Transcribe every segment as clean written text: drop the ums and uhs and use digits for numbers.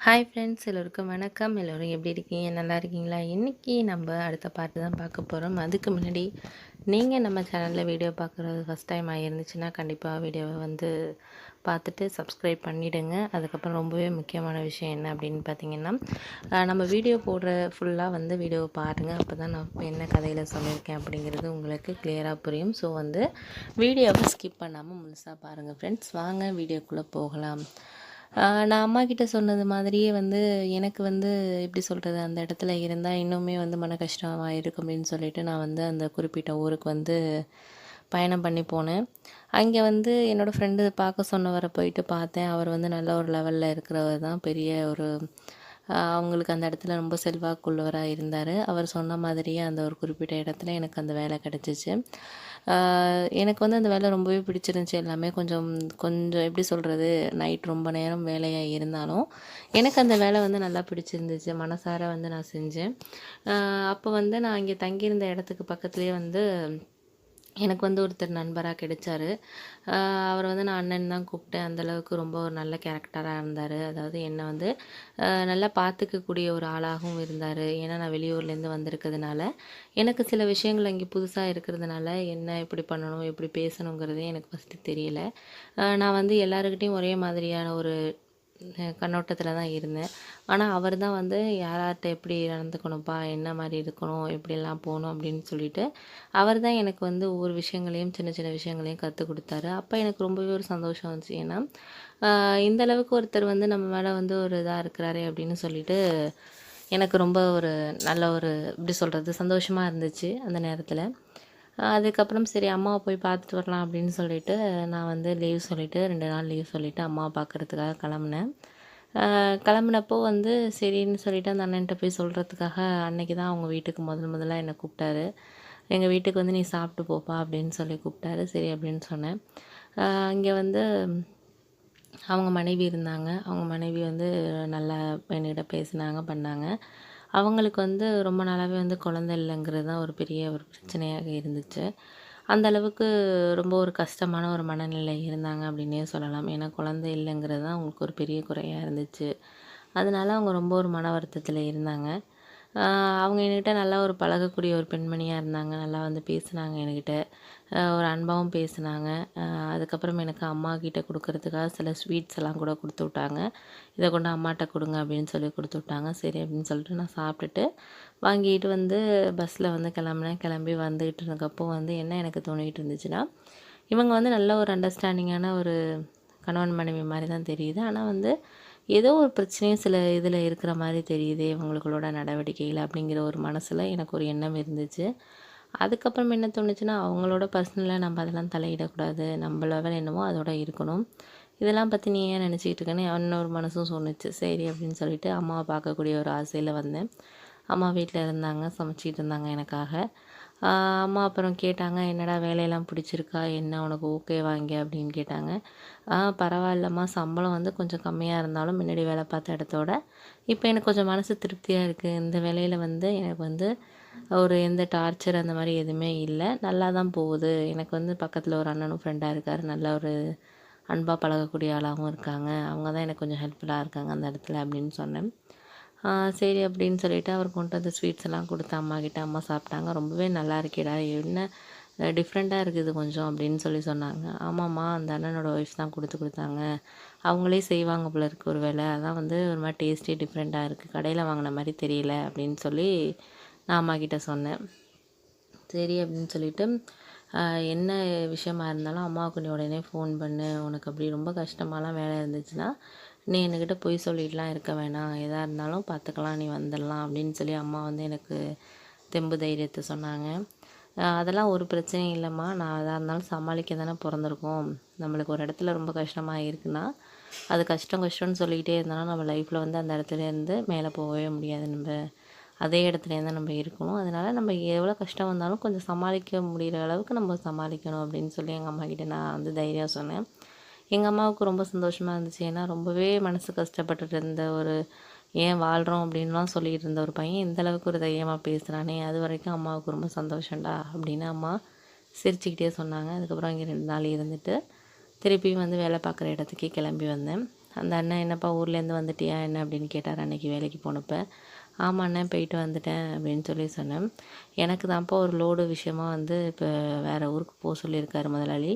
Hi friends, எல்லோருக்கும் வணக்கம். எல்லோரும் எப்படி இருக்கீங்க? நல்லா இருக்கீங்களா? இன்றைக்கி நம்ம அடுத்த பாட்டு தான் பார்க்க போகிறோம். அதுக்கு முன்னாடி நீங்கள் நம்ம சேனலில் வீடியோ பார்க்குறது ஃபஸ்ட் டைம் ஆகிருந்துச்சுன்னா கண்டிப்பாக வீடியோவை பார்த்துட்டு சப்ஸ்கிரைப் பண்ணிவிடுங்க. அதுக்கப்புறம் ரொம்பவே முக்கியமான விஷயம் என்ன அப்படின்னு பார்த்தீங்கன்னா, நம்ம வீடியோ போடுற ஃபுல்லாக வீடியோவை பாருங்கள். அப்போ தான் நான் என்ன கதையில் சொல்லியிருக்கேன் அப்படிங்கிறது உங்களுக்கு கிளியராக புரியும். ஸோ வீடியோவை ஸ்கிப் பண்ணாமல் முழுசாக பாருங்கள் ஃப்ரெண்ட்ஸ். வாங்க வீடியோக்குள்ளே போகலாம். நான் அம்மாக்கிட்ட சொன்னது மாதிரியே எனக்கு எப்படி சொல்கிறது, அந்த இடத்துல இருந்தால் இன்னுமே மன கஷ்டமாக இருக்கும் அப்படின்னு சொல்லிட்டு நான் அந்த குறிப்பிட்ட ஊருக்கு பயணம் பண்ணி போனேன். அங்கே என்னோடய ஃப்ரெண்டு பார்க்க சொன்னவரை போயிட்டு பார்த்தேன். அவர் நல்ல ஒரு லெவலில் இருக்கிறவர் தான். பெரிய ஒரு அவங்களுக்கு அந்த இடத்துல ரொம்ப செல்வாக்குள்ளவராக இருந்தார். அவர் சொன்ன மாதிரியே அந்த ஒரு குறிப்பிட்ட இடத்துல எனக்கு அந்த வேலை கிடச்சிச்சு. எனக்கு அந்த வேலை ரொம்பவே பிடிச்சிருந்துச்சி. எல்லாமே கொஞ்சம் கொஞ்சம் எப்படி சொல்கிறது, நைட் ரொம்ப நேரம் வேலையாக இருந்தாலும் எனக்கு அந்த வேலை நல்லா பிடிச்சிருந்துச்சு. மனசார நான் செஞ்சேன். அப்போ நான் இங்கே தங்கியிருந்த இடத்துக்கு பக்கத்துலேயே எனக்கு ஒருத்தர் நண்பராக கிடைச்சாரு. அவரை நான் அண்ணன் தான் கூப்பிட்டேன். அந்தளவுக்கு ரொம்ப ஒரு நல்ல கேரக்டராக இருந்தார். அதாவது என்னை நல்லா பார்த்துக்கக்கூடிய ஒரு ஆளாகவும் இருந்தார். ஏன்னா நான் வெளியூர்லேருந்து வந்திருக்கிறதுனால எனக்கு சில விஷயங்கள் அங்கே புதுசாக இருக்கிறதுனால என்ன எப்படி பண்ணணும், எப்படி பேசணுங்கிறதே எனக்கு ஃபஸ்ட்டு தெரியல. நான் எல்லாருக்கிட்டேயும் ஒரே மாதிரியான ஒரு கண்ணோட்டத்தில் தான் இருந்தேன். ஆனால் அவர் தான் யார்கிட்ட எப்படி நடந்துக்கணும்ப்பா, என்ன மாதிரி இருக்கணும், எப்படியெல்லாம் போகணும் அப்படின்னு சொல்லிட்டு அவர் தான் எனக்கு ஒவ்வொரு விஷயங்களையும் சின்ன சின்ன விஷயங்களையும் கற்றுக் கொடுத்தாரு. அப்போ எனக்கு ரொம்பவே ஒரு சந்தோஷம் வந்துச்சு. ஏன்னா இந்த அளவுக்கு ஒருத்தர் நம்ம மேலே ஒரு இதாக இருக்கிறாரே அப்படின்னு சொல்லிட்டு எனக்கு ரொம்ப ஒரு நல்ல ஒரு எப்படி சொல்கிறது, சந்தோஷமாக இருந்துச்சு அந்த நேரத்தில். அதுக்கப்புறம் சரி அம்மாவை போய் பார்த்துட்டு வரலாம் அப்படின்னு சொல்லிட்டு நான் லீவ் சொல்லிவிட்டு 2 நாள் லீவ் சொல்லிவிட்டு அம்மாவை பார்க்குறதுக்காக கிளம்புனேன். கிளம்புனப்போ சரின்னு சொல்லிவிட்டு அந்த அண்ணன்ட்ட போய் சொல்கிறதுக்காக அன்னைக்கு தான் அவங்க வீட்டுக்கு முதல்ல என்னை கூப்பிட்டாரு. எங்கள் வீட்டுக்கு நீ சாப்பிட்டு போப்பா அப்படின்னு சொல்லி கூப்பிட்டாரு. சரி அப்படின்னு சொன்னேன். இங்கே அவங்க மனைவி இருந்தாங்க. அவங்க மனைவி நல்லா என்கிட்ட பேசினாங்க, பண்ணாங்க. அவங்களுக்கு ரொம்ப நாளாகவே குழந்தை இல்லைங்கிறது தான் ஒரு பெரிய ஒரு பிரச்சனையாக இருந்துச்சு. அந்த அளவுக்கு ரொம்ப ஒரு கஷ்டமான ஒரு மனநிலை இருந்தாங்க அப்படின்னே சொல்லலாம். ஏன்னா குழந்தை இல்லைங்கிறது தான் அவங்களுக்கு ஒரு பெரிய குறையாக இருந்துச்சு. அதனால அவங்க ரொம்ப ஒரு மன வருத்தத்தில் இருந்தாங்க. அவங்க என்கிட்ட நல்லா ஒரு பழகக்கூடிய ஒரு பெண்மணியாக இருந்தாங்க. நல்லா பேசினாங்க என்கிட்ட. ஒரு அன்பாகவும் பேசினாங்க. அதுக்கப்புறம் எனக்கு அம்மாக்கிட்ட கொடுக்கறதுக்காக சில ஸ்வீட்ஸ் எல்லாம் கூட கொடுத்து விட்டாங்க. இதை கொண்டு அம்மாட்ட கொடுங்க அப்படின்னு சொல்லி கொடுத்து விட்டாங்க. சரி அப்படின்னு சொல்லிட்டு நான் சாப்பிட்டுட்டு வாங்கிட்டு பஸ்ஸில் கிளம்புனேன். கிளம்பி வந்துகிட்டு இருந்தக்கப்போ என்ன எனக்கு தோணிகிட்டு இருந்துச்சுன்னா, இவங்க நல்ல ஒரு அண்டர்ஸ்டாண்டிங்கான ஒரு கணவன் மனைவி மாதிரி தான் தெரியுது. ஆனால் ஏதோ ஒரு பிரச்சனையும் சில இதில் இருக்கிற மாதிரி தெரியுது இவங்களுக்களோட நடவடிக்கையில் அப்படிங்கிற ஒரு மனசில் எனக்கு ஒரு எண்ணம் இருந்துச்சு. அதுக்கப்புறம் என்ன தோணுச்சுன்னா, அவங்களோட பர்சனலாக நம்ம அதெல்லாம் தலையிடக்கூடாது. நம்ம லெவல் என்னமோ அதோட இருக்கணும். இதெல்லாம் பற்றி நீ ஏன் நினச்சிக்கிட்டு இருக்கேன்னு இன்னொரு மனசும் சொன்னுச்சு. சரி அப்படின்னு சொல்லிட்டு அம்மாவை பார்க்கக்கூடிய ஒரு ஆசையில் வந்தேன். அம்மா வீட்டில் இருந்தாங்க, சமைச்சிட்டு இருந்தாங்க எனக்காக. அம்மா அப்புறம் கேட்டாங்க, என்னடா வேலையெல்லாம் பிடிச்சிருக்கா, என்ன உனக்கு ஓகேவா இங்கே அப்படின்னு கேட்டாங்க. பரவாயில்லம்மா, சம்பளம் கொஞ்சம் கம்மியாக இருந்தாலும் முன்னாடி வேலை பார்த்த இடத்தோட இப்போ எனக்கு கொஞ்சம் மனசு திருப்தியாக இருக்குது. இந்த வேலையில் எனக்கு ஒரு எந்த டார்ச்சர் அந்த மாதிரி எதுவுமே இல்லை, நல்லா தான் போகுது. எனக்கு பக்கத்தில் ஒரு அண்ணனும் ஃப்ரெண்டாக இருக்கார். நல்ல ஒரு அன்பாக பழகக்கூடிய ஆளாகவும் இருக்காங்க. அவங்க தான் எனக்கு கொஞ்சம் ஹெல்ப்ஃபுல்லாக இருக்காங்க அந்த இடத்துல அப்படின்னு சொன்னேன். சரி அப்படின்னு சொல்லிவிட்டு அவர் கொண்டு வந்து ஸ்வீட்ஸ் எல்லாம் கொடுத்து அம்மாக்கிட்ட. அம்மா சாப்பிட்டாங்க. ரொம்பவே நல்லா இருக்கேடா, என்ன டிஃப்ரெண்ட்டாக இருக்குது கொஞ்சம் அப்படின்னு சொன்னாங்க. ஆமாம்மா, அந்த அண்ணனோட ஒய்ஃப் தான் கொடுத்தாங்க. அவங்களே செய்வாங்க போல இருக்குது ஒரு வேளை. அதான் ஒரு மாதிரி டேஸ்ட்டே டிஃப்ரெண்ட்டாக இருக்குது, கடையில் வாங்கின மாதிரி தெரியல அப்படின்னு சொல்லி நான் அம்மாக்கிட்ட சொன்னேன். சரி அப்படின்னு சொல்லிவிட்டு என்ன விஷயமா இருந்தாலும் அம்மாவுக்கு நீ உடனே ஃபோன் பண்ணு. உனக்கு அப்படி ரொம்ப கஷ்டமாலாம் வேலை இருந்துச்சுன்னா நீ என்கிட்ட பொய் சொல்லிட்டுலாம் இருக்க வேணாம். எதாக இருந்தாலும் பார்த்துக்கலாம், நீ வந்துடலாம் அப்படின்னு சொல்லி அம்மா எனக்கு தெம்பு தைரியத்தை சொன்னாங்க. அதெல்லாம் ஒரு பிரச்சனையும் இல்லைம்மா, நான் எதாக இருந்தாலும் சமாளிக்க தானே பிறந்திருக்கோம். நம்மளுக்கு ஒரு இடத்துல ரொம்ப கஷ்டமாக இருக்குன்னா அது கஷ்டம்னு சொல்லிக்கிட்டே இருந்தாலும் நம்ம லைஃப்பில் அந்த இடத்துலேருந்து மேலே போகவே முடியாது. நம்ம அதே இடத்துலேருந்து நம்ம இருக்கணும். அதனால் நம்ம எவ்வளோ கஷ்டம் வந்தாலும் கொஞ்சம் சமாளிக்க முடிகிற அளவுக்கு நம்ம சமாளிக்கணும் அப்படின்னு சொல்லி எங்கள் அம்மாக்கிட்ட நான் தைரியம் சொன்னேன். எங்கள் அம்மாவுக்கு ரொம்ப சந்தோஷமாக இருந்துச்சு. ஏன்னா ரொம்பவே மனசு கஷ்டப்பட்டுட்டு இருந்த ஒரு ஏன் வாழ்கிறோம் அப்படின்லாம் சொல்லிகிட்டு இருந்த ஒரு பையன் இந்தளவுக்கு ஒரு தைரியமாக பேசுகிறானே, அது வரைக்கும் அம்மாவுக்கு ரொம்ப சந்தோஷம்டா அப்படின்னு அம்மா சிரிச்சுக்கிட்டே சொன்னாங்க. அதுக்கப்புறம் இங்கே 2 நாள் இருந்துட்டு திருப்பியும் வேலை பார்க்குற இடத்துக்கே கிளம்பி வந்தேன். அந்த அண்ணன் என்னப்பா ஊர்லேருந்து வந்துட்டியா என்ன அப்படின்னு கேட்டார் அன்றைக்கி வேலைக்கு போனப்போ. ஆமாம் அண்ணன் போயிட்டு வந்துட்டேன் அப்படின்னு சொன்னேன். எனக்கு தான்ப்பா ஒரு லோடு விஷயமா வந்து இப்போ வேறு ஊருக்கு போக சொல்லியிருக்காரு முதலாளி.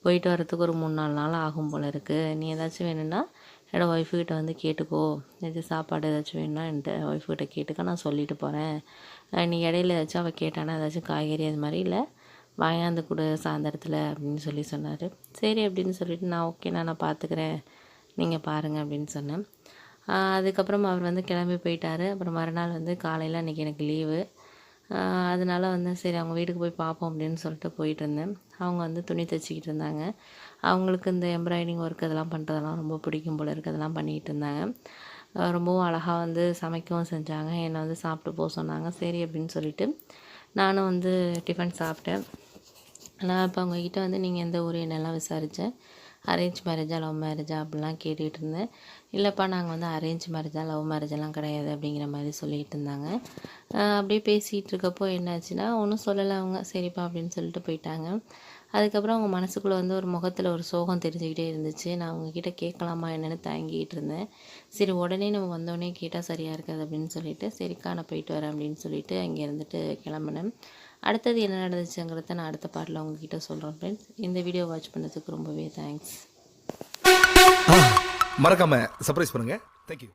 போயிட்டு வரத்துக்கு ஒரு 3-4 நாள் ஆகும் போல் இருக்குது. நீ ஏதாச்சும் வேணும்னா என்னோடய ஒய்ஃபுக்கிட்ட வந்து கேட்டுக்கோ. இது சாப்பாடு ஏதாச்சும் வேணும்னா என்கிட்ட ஒய்ஃபுக்கிட்ட கேட்டுக்க, நான் சொல்லிட்டு போகிறேன். நீ இடையில ஏதாச்சும் அவள் கேட்டானா ஏதாச்சும் காய்கறி அது மாதிரி இல்லை வாங்கியாந்து கொடு சாயந்தரத்தில் அப்படின்னு சொன்னார். சரி அப்படின்னு சொல்லிவிட்டு நான் ஓகேண்ணா நான் பார்த்துக்கிறேன், நீங்கள் பாருங்கள் அப்படின்னு சொன்னேன். அதுக்கப்புறம் அவர் வந்து கிளம்பி போயிட்டார். அப்புறம் மறுநாள் வந்து காலையில் அன்றைக்கி எனக்கு லீவு. அதனால வந்து சரி அவங்க வீட்டுக்கு போய் பார்ப்போம் அப்படின்னு சொல்லிட்டு போயிட்டுருந்தேன். அவங்க வந்து துணி தைச்சிக்கிட்டு இருந்தாங்க. அவங்களுக்கு இந்த எம்ப்ராய்டிங் ஒர்க் இதெல்லாம் பண்ணுறதெல்லாம் ரொம்ப பிடிக்கும் போல இருக்குது. அதெல்லாம் பண்ணிக்கிட்டு இருந்தாங்க. ரொம்பவும் அழகாக வந்து சமைக்கவும் செஞ்சாங்க. என்னை வந்து சாப்பிட்டு போக சொன்னாங்க. சரி அப்படின்னு சொல்லிவிட்டு நானும் வந்து டிஃபன் சாப்பிட்டேன். நான் இப்போ அவங்கக்கிட்ட வந்து நீங்கள் எந்த ஊர் என்னெல்லாம் விசாரித்தேன். அரேஞ்ச் மேரேஜா லவ் மேரேஜா அப்படிலாம் கேட்டுகிட்டு இருந்தேன். இல்லைப்பா நாங்கள் வந்து அரேஞ்ச் மேரேஜா லவ் மேரேஜெல்லாம் கிடையாது அப்படிங்கிற மாதிரி சொல்லிகிட்டு இருந்தாங்க. அப்படியே பேசிகிட்டு இருக்கப்போ என்னாச்சுன்னா ஒன்றும் சொல்லலை அவங்க. சரிப்பா அப்படின்னு சொல்லிட்டு போயிட்டாங்க. அதுக்கப்புறம் அவங்க மனசுக்குள்ளே வந்து ஒரு முகத்தில் ஒரு சோகம் தெரிஞ்சுக்கிட்டே இருந்துச்சு. நான் அவங்கக்கிட்ட கேட்கலாமா என்னென்னு தயங்கிட்டு இருந்தேன். சரி உடனே நம்ம வந்தோடனே கேட்டால் சரியாக இருக்காது அப்படின்னு சொல்லிட்டு சரிக்கா நான் போயிட்டு வரேன் அப்படின்னு சொல்லிட்டு அங்கே இருந்துட்டு கிளம்புனேன். அடுத்தது என்ன நடந்துச்சுங்கிறத நான் அடுத்த பாட்டில் உங்ககிட்ட சொல்கிறேன் ஃப்ரெண்ட்ஸ். இந்த வீடியோ வாட்ச் பண்ணதுக்கு ரொம்பவே தேங்க்ஸ். மறக்காம சர்ப்ரைஸ் பண்ணுங்க. தேங்க்யூ.